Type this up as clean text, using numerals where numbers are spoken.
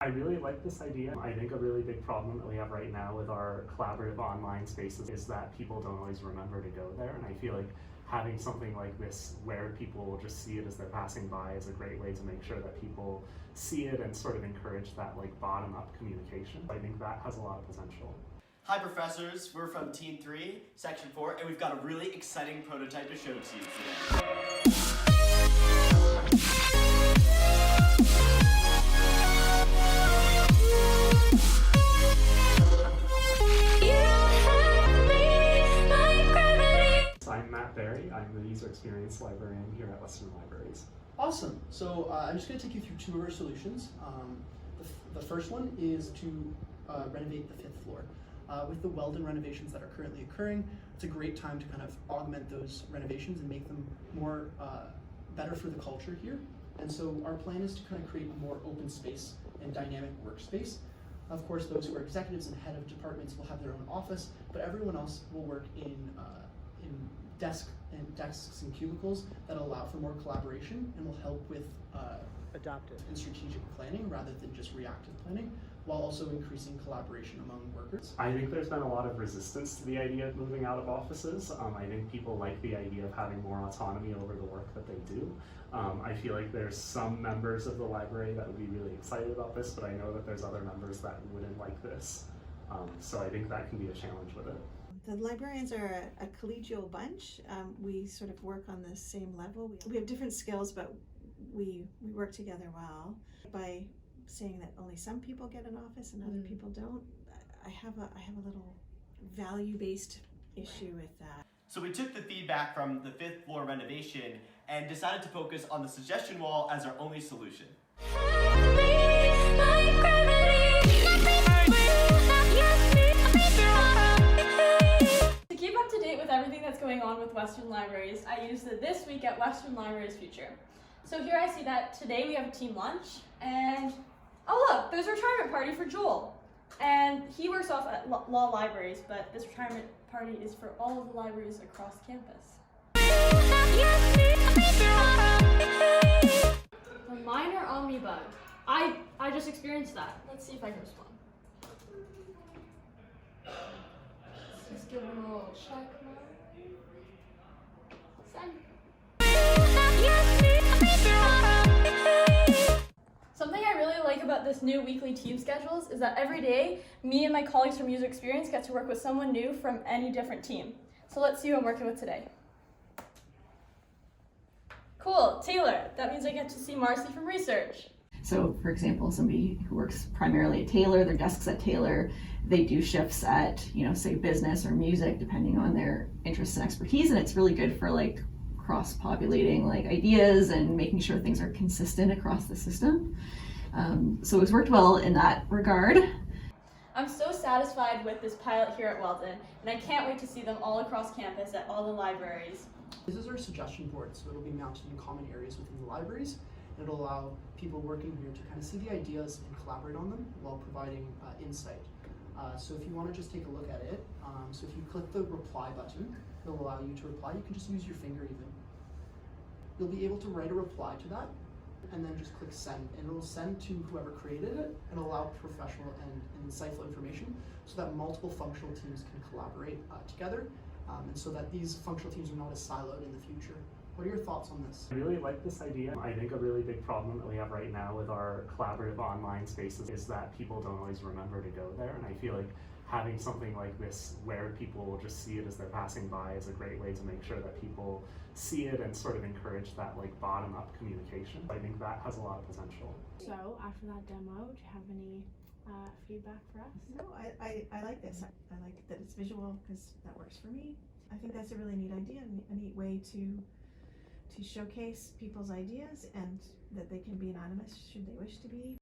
I really like this idea. I think a really big problem that we have right now with our collaborative online spaces is that people don't always remember to go there, and I feel like having something like this where people will just see it as they're passing by is a great way to make sure that people see it and sort of encourage that like bottom-up communication. I think that has a lot of potential. Hi professors, we're from Team 3, Section 4, and we've got a really exciting prototype to show to you today. I'm the user experience librarian here at Western Libraries. Awesome. So I'm just going to take you through two of our solutions. The first one is to renovate the 5th floor. With the Weldon renovations that are currently occurring, it's a great time to kind of augment those renovations and make them more better for the culture here. And so our plan is to kind of create a more open space and dynamic workspace. Of course, those who are executives and head of departments will have their own office, but everyone else will work in desks and cubicles that allow for more collaboration and will help with adaptive and strategic planning rather than just reactive planning, while also increasing collaboration among workers. I think there's been a lot of resistance to the idea of moving out of offices. I think people like the idea of having more autonomy over the work that they do. I feel like there's some members of the library that would be really excited about this, but I know that there's other members that wouldn't like this. So I think that can be a challenge with it. The librarians are a collegial bunch. We sort of work on the same level. We have different skills, but we work together well. By saying that only some people get an office and other people don't, I have a little value-based issue with that. So we took the feedback from the 5th floor renovation and decided to focus on the suggestion wall as our only solution. Everything that's going on with Western Libraries, I used the This Week at Western Libraries feature. So here I see that today we have a team lunch, and oh look, there's a retirement party for Joel. And he works off at law libraries, but this retirement party is for all of the libraries across campus. A minor omnibug. I just experienced that. Let's see if I can respond. Let's just give him a little check. Something I really like about this new weekly team schedules is that every day, me and my colleagues from User Experience get to work with someone new from any different team. So let's see who I'm working with today. Cool, Taylor. That means I get to see Marcy from Research. So for example, somebody who works primarily at Taylor, their desk's at Taylor, they do shifts at, say business or music, depending on their interests and expertise. And it's really good for like cross-populating like ideas and making sure things are consistent across the system. So it's worked well in that regard. I'm so satisfied with this pilot here at Weldon, and I can't wait to see them all across campus at all the libraries. This is our suggestion board, so it'll be mounted in common areas within the libraries. It'll allow people working here to kind of see the ideas and collaborate on them while providing insight. So if you want to just take a look at it, so if you click the reply button, it'll allow you to reply. You can just use your finger even. You'll be able to write a reply to that and then just click send, and it'll send to whoever created it and allow professional and insightful information so that multiple functional teams can collaborate together, and so that these functional teams are not as siloed in the future. What are your thoughts on this? I really like this idea. I think a really big problem that we have right now with our collaborative online spaces is that people don't always remember to go there, and I feel like having something like this where people will just see it as they're passing by is a great way to make sure that people see it and sort of encourage that like bottom-up communication. I think that has a lot of potential. So after that demo, do you have any feedback for us? No, I like this. I like that it's visual because that works for me. I think that's a really neat idea, a neat way to showcase people's ideas and that they can be anonymous should they wish to be.